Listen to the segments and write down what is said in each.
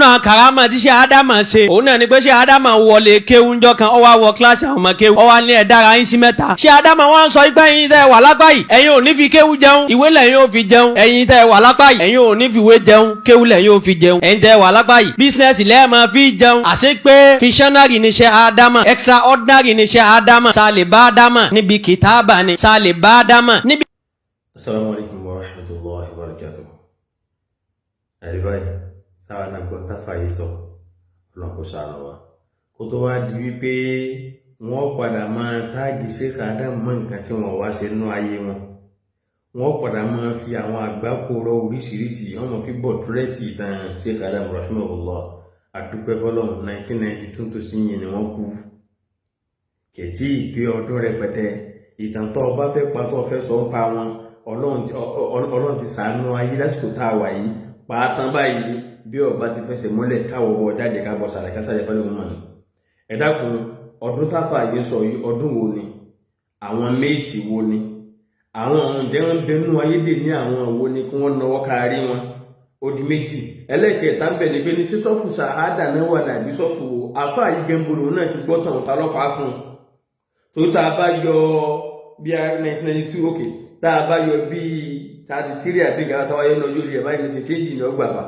àwọn karama tí ṣe Ádámà ṣe òun náà ni pé ṣe Ádámà wọlé kéwú ńjọ́ kan ó wá wọ kíláàsì àwọn ọmọ kéwú ó wá ní ẹ dára yín sí mẹ́ta. ṣe Ádámà wá ń sọ pé ẹ̀yin tẹ́ wà lápá yìí ẹ̀yin ò ní fi kéwú jẹun ìwé lẹ́yìn ò fi jẹun ẹ̀yin tẹ́ wà lápá yìí ẹ̀yin ò ní fi ìwé jẹun kéwú lẹ́yìn ò fi jẹun ẹ̀yin tẹ́ wà lápá yìí bísínẹ́sì lẹ́ẹ̀ máa fi jẹun. àṣé pé fictionary ni ṣe Ádámà extraordinary ni ṣe Ádámà sálè bá Ádámà níbi kìtàbà ni sálè bá Ádámà níbi. Assalamu alaikum wa rahmatullahi wa barakatuh. Àríbáyì sáwà náà gbọ́ táfà yìí sọ ọlọ́pọ̀ ṣàánú wa kó tó wá di wípé wọ́n padà máa táàgì Sheikh Adam mọ́ nǹkan tí wọ́n wá ṣe nú ayé wọn wọ́n padà máa fi àwọn àgbákòrò oríṣiríṣi wọ́n máa fi bọ̀ tírẹ́sì ìtàn Sheikh Adam rahimahullah àdúpẹ́ fọ́lọ́run 1992 tó sí yìí ni wọ́n kú kẹ̀tí ìpé ọdún rẹpẹtẹ ìtàn tó bá fẹ́ pa tó fẹ́ sọ ń pa wọn Ọlọ́run ti ṣàánú ayé lásìkò tá a wà yìí pàátán báyìí bí ọba ti fẹsẹ̀ múlẹ̀ káwọ̀ wọ jáde kábọ̀ sàrẹ̀kásàrẹ̀ fẹ́lẹ̀ mọ́ ni ẹ dákun ọdún táfà yìí sọ yìí ọdún wo ni àwọn méjì wo ni àwọn ǹjẹ́ wọn bẹnu ayédè ní àwọn wo ni kí wọ́n náwó kárí wọn ó di méjì ẹlẹ́kẹ̀ẹ́ta ń bẹ̀ níbi ní sísọ́fù sàádà náà wà dàbí sọ́fù àfà yìí gẹ́gbòrò náà ti gbọ́ tàn ta lọ́pàá fún un tó tá a bá yọ bí i 1992 òkè tá a bá yọ bí i 33 àbí gàrà táwáyé náà yóò rí ẹ̀ báyìí ní ṣe ṣéǹjì ní ọgbà fa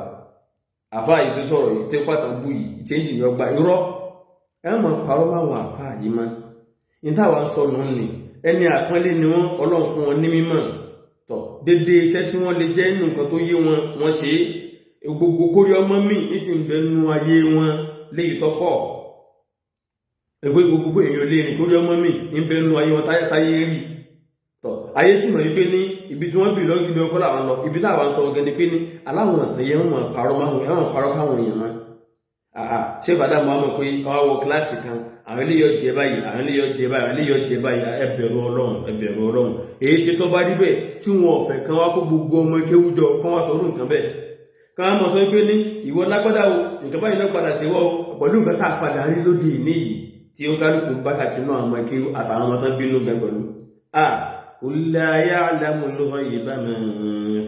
àfà yìí tó sọ̀rọ̀ yìí tó pàtàkì bú yìí ṣéǹjì ní ọgbà irọ́ ẹ mọ̀ parọ́ máwọn àfà yìí mọ́ ní táwa ń sọ nù ní ẹni àpọ́nlé ni wọ́n Ọlọ́run fún wọn ní mímọ̀ tọ̀ dédé iṣẹ́ tí wọ́n lè jẹ́ nínú nǹkan tó yé wọn wọ́n ṣe é gbogbo kórí ọmọ mi ìsìn ń bẹ nínú ayé wọn léyìí tọ́kọ̀ ẹgbẹ́ gbogbo èèyàn lè rìn kórí ọmọ mi ń bẹ nínú ayé wọn táyé rí tọ̀ ayé sì mọ̀ wípé ní ibi tí wọ́n bì lọ́gí ibi ọkọ́ làwọn lọ ibi táwọn sọ ọ̀gẹ́ ni pé ní aláwọn àtẹ̀yẹ wọn parọ́ fáwọn èèyàn mọ́ ṣé bàdá mọ́ àmọ́ pé wọ́n wọ kíláàsì kan àwọn ilé yóò jẹ báyìí àwọn ilé yóò jẹ báyìí àwọn ilé yóò jẹ báyìí ẹ bẹ̀rù Ọlọ́run èyí ṣe tó bá rí bẹ́ẹ̀ tí wọn ọ̀fẹ́ kan wá kó gbogbo ọmọ kéwújọ kan wá sọ̀rọ̀ nǹkan bẹ́ẹ̀ kan wá mọ̀ sọ pé ní ìwọ lágbádá o nǹkan báyìí náà padà ṣe wọ́ pẹ̀lú nǹkan tá a padà rí lóde ìní yìí tí ó kálukú bá kàkiri náà àwọn kéwú àtàwọn ọmọ tán bínú gan pẹ̀lú قل لا يعلم الغيب من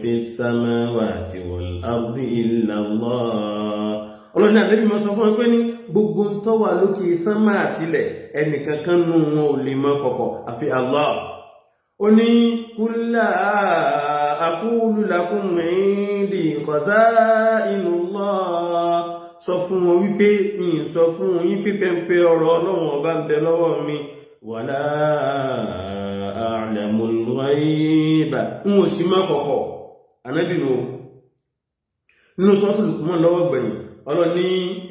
في السماوات والأرض إلا الله ọlọ́ni àlẹ́bí mọ́ sọ fún ẹgbẹ́ ní gbogbo ń tọ́wà lókè sánmà àtilẹ̀ ẹnìkankan nù wọn ò lè mọ̀ kọ̀kọ̀ àfi Allah ó ní قل لا أقول لكم عندي خزائن الله sọ fún wọn wípé sọ fún yín pípẹ́ǹpẹ́ ọ̀rọ̀ Ọlọ́run ọba ń bẹ lọ́wọ́ mi wala a'lamul ghaiba ń ò sí mọ́ kọ̀kọ̀ ànábì nínú suratul Luqman lọ́wọ́ gbẹ̀yìn ọlọ́ni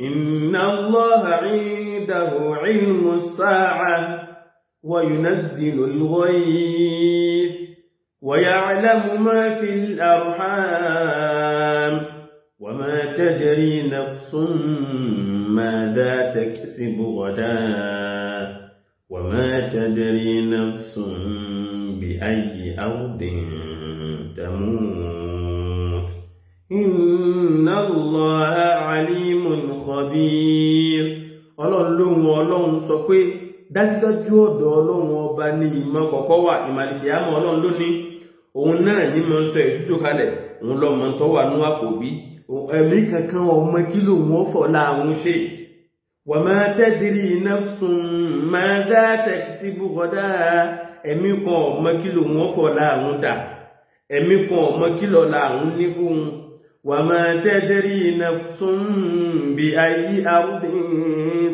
inna Allaha 'indahu 'ilmus sa'ah wa yunazzilul ghayth wa ya'lamu ma fil arham wa ma tadri nafsun madha taksibu ghadan wa ma tadri nafsun bi ayyi ardin tamut inna Allaha alimun khabir Ọlọ́run sọ pé dájúdájú ọ̀dọ̀ Ọlọ́run ọba ní ìmọ̀ kọ̀kọ̀ wà ìmàlìkìyàmọ̀ Ọlọ́run ló ní òun náà ní mọ́ sọ ìṣújò kalẹ̀ òun lọ́mọ tó wà ní àpò bí ẹ̀mí kankan ọmọ kí ló wọ́n fọ̀ láàrún ṣe wa ma tadri nafsun madha taksibu ghadan ẹ̀mí kan ọmọ kí ló wọ́n fọ̀ láàrún dà ẹ̀mí kan ọmọ kí lọ láàrún ní fún وما تدري نفس بأي أرض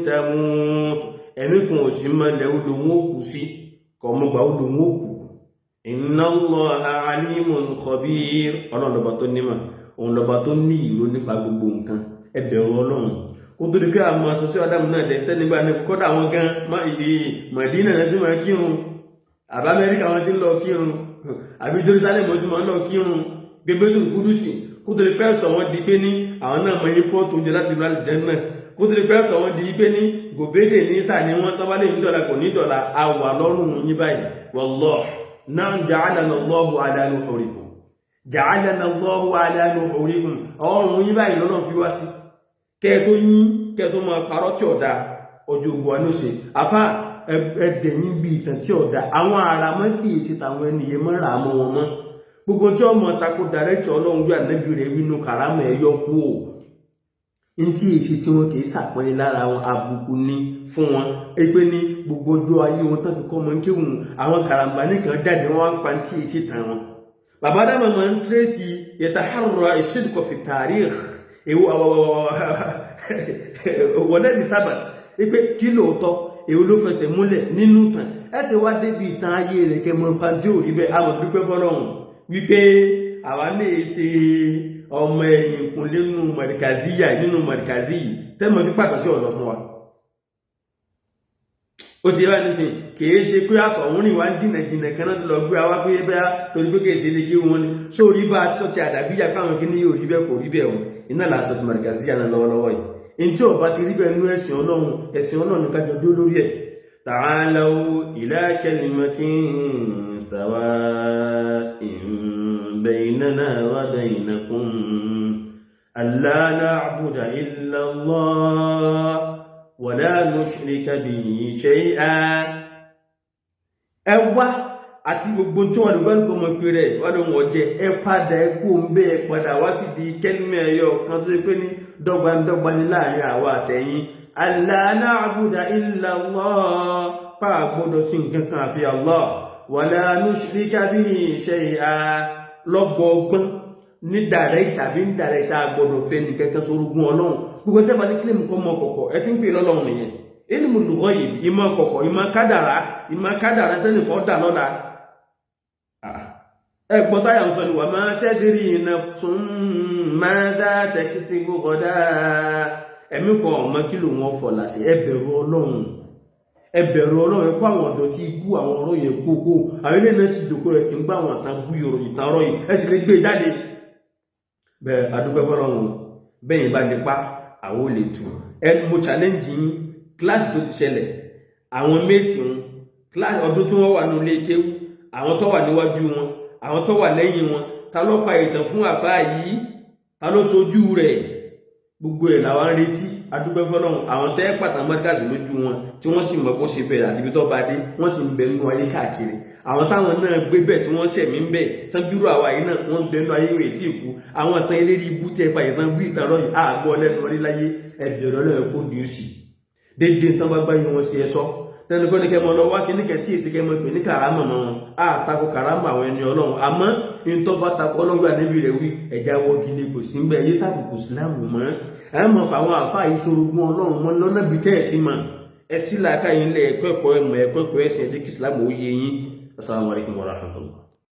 تموت ẹ̀mí kan ò sí mọ́lẹ̀ olóhun òkú sí kọmọgbà olóhun òkú inna Allaha alimun khabir Ọlọ́run lọ́ba tó nímọ̀ òun lọ́ba tó ní ìró nípa gbogbo nǹkan ẹ bẹ̀rù Ọlọ́run kó tó di pé àmọ́ àtúnṣe Ádámù náà dẹ̀tẹ́ nígbà náà kọ́dà àwọn gan Mádínà náà ti máa kírun àbá Amẹ́ríkà wọn ti ń lọ kírun àbí Jerusalem wọn ti máa ń lọ kírun gbẹgbẹ tó Kúdùsì kó tó lè pẹ́ sọ wọ́n di pé ní àwọn náà mọ̀ yípo tó ń jẹ láti ìlú Àlùjánnà kó tó lè pẹ́ sọ wọ́n di pé ní gòbédè ní sáà ní wọ́n tọ́bá lè ní dọ̀là kò ní dọ̀là àwà lọ́rùn yín báyìí wallahi náà ja'alana Allahu ala nuhurikum ja'alana Allahu ala nuhurikum ọrùn yín báyìí lọ́nà fi wá sí kẹ́ẹ̀tọ́ máa parọ́ tí ọ̀dà ọjọ́ ogun wa ní òsè afá ẹ̀dẹ̀yìn bí ìtàn tí ọ̀dà àwọn àràmọ́ tí èsì tàwọn ènìyàn mọ́ rà mọ́ wọn mọ́ gbogbo tí ọmọ tako dàrẹ́tì Ọlọ́run gbé ànábì rẹ̀ wínú kàrámù ẹ̀yọ kú o ntí èsì tí wọn kì í ṣàpọ́nlé lára wọn àbùkù ní fún wọn pé ní gbogbo ọjọ́ ayé wọn tán fi kọ́ ọmọ kéwù àwọn karambà nìkan jáde wọn wá ń pa ntí èsì tàn wọn. bàbá Adama máa ń tírèsì yataharra ash-shidqa fi tarikh wọlé ní tabat pé kí lóòótọ́ èwo ló fẹsẹ̀ múlẹ̀ nínú tàn ẹ ṣe wá débi ìtàn ayé rẹ̀ kẹ́ mọ́ pàǹtí ò rí bẹ́ẹ̀ àmọ́ dúpẹ́ fọlọ́run wípé àwa lè ṣe ọmọ ẹ̀yìn kúnlé nínú mọ̀dìkàzí yìí tẹ́mọ̀ fi pàtàkì ọ̀dọ̀ fún wa. ó ti yára nísìn kìí ṣe pé àkọ̀hún rìn wá ń jìnà kan náà tó lọ gbé àwa pé bẹ́ẹ̀ torí pé kìí ṣe lè kí wọn ni sórí bá a sọ́ọ̀tì àdàbíyà káwọn kí ní yóò rí bẹ́ẹ̀ kò rí bẹ́ẹ̀ wọn iná làásọ̀ ti mọ̀dìkàzí yà náà lọ́wọ́lọ́wọ́ yìí. ntí ọba ti rí bẹ́ẹ̀ nú ẹ̀sìn ọlọ́run ní kájọ dúró lórí ẹ̀. ta'alaw ila kalimatin sawa'in baynana wa baynakum alla na'buda illa Allah wa la nushrika bihi shay'an. ẹ wá àti gbogbo tí wọ́n lè gbọ́dọ̀ kọ́ mọ̀ pé rẹ̀ wọ́n lè wọ́n jẹ ẹ padà ẹ kú ń bẹ́ ẹ padà wá sí di kẹ́límẹ̀ ẹ̀yọ kan tó ṣe pé ní dọ́gbandọ́gba ní láàrin àwa àtẹ̀yìn. alla na'buda illa Allah pa àgbọ́dọ̀ sí nǹkan kan àfi Allah wa la nushrika bihi shay'an lọ́gbọ̀ọ́gbọ́n ní direct tàbí indirect àgbọ́dọ̀ fẹ́ ní kẹ́kẹ́ sórúgún ọlọ́run gbogbo tẹ́ bá ní claim kọ́ mọ́ kọ̀kọ̀ ẹ ti ń pè lọ́lọ́run nìyẹn ilmul ghaib ìmọ̀ kọ̀kọ̀ ìmọ̀ kádàrá tẹ́nìkan dà lọ́la. ẹgbọ́n táyà ń sọ ni wa ma tadri nafsun madha taksibu ghadan ẹ̀mí kan ọmọ kí ló wọn fọ̀ láṣẹ ẹ bẹ̀rù ọlọ́run ẹ kó àwọn ọ̀dọ́ tí bú àwọn ọ̀rọ̀ yẹn kókó àwọn ilé náà sì dòkó ẹ̀ sì ń gbá àwọn àtàn bú ìrọ̀ ìtàn ọ̀rọ̀ yìí ẹ sì lè gbé jáde. bẹ́ẹ̀ adúgbò fọlọ́run bẹ́yìn bá nípa àwọn ò lè tù ẹ mo challenge yín kíláàsì tó ti ṣẹlẹ̀ àwọn méètì wọn kíláàsì ọdún tí wọ́n wà ní ilé kéwú àwọn tó wà níwájú wọn àwọn tó wà lẹ́yìn wọn ta ló pa ìtàn fún àfáà yìí ta ló sojú rẹ̀ gbogbo ẹ̀ làwọn ń retí adúgbò fọlọ́run àwọn tẹ́ pàtàkì mọ́tíkàsì lójú wọn tí wọ́n sì mọ̀ bó ṣe bẹ̀rẹ̀ àti ibi tó bá dé wọ́n sì ń bẹ nínú ayé káàkiri àwọn táwọn náà gbé bẹ́ẹ̀ tí wọ́n ṣẹ̀mí ń bẹ̀ tán bírò àwa yìí náà wọ́n ń bẹ nínú ayé rẹ̀ tí ì kú àwọn ìtàn eléré ibú tẹ́ báyìí tán bí ìtàn rọ́yìn àgọ́ lẹ́nu orí láyé ẹ̀bẹ̀rẹ̀ ọlọ́run kò dì í sí déédéé tán bá báyìí wọn ṣe ẹ sọ tẹnukọ́ ní kẹmọ lọ wá kíní kẹtí èsì kẹmọ pè ní kàrámà mọ́ wọn àtakò kàrámà àwọn ẹni ọlọ́run àmọ́ ìtọ́ bá takò ọlọ́run àníbi rẹ̀ wí ẹ̀já wọ́gi ni kò sí ń bẹ́ẹ̀ yé tàbùkù sílámù mọ́ ẹ̀ mọ̀ fáwọn àfáà yìí sorogún ọlọ́run mọ́ lọ́nà bí tẹ́ ẹ̀ ti mọ̀ ẹ sí làákà yín lẹ̀ ẹ̀kọ́ ẹ̀kọ́ ẹ̀mọ̀ ẹ̀kọ́ ẹ̀kọ́ ẹ̀sìn ẹ̀jẹ̀ kí sílámù ó yé yín. Assalamu alaikum warahmatullahi.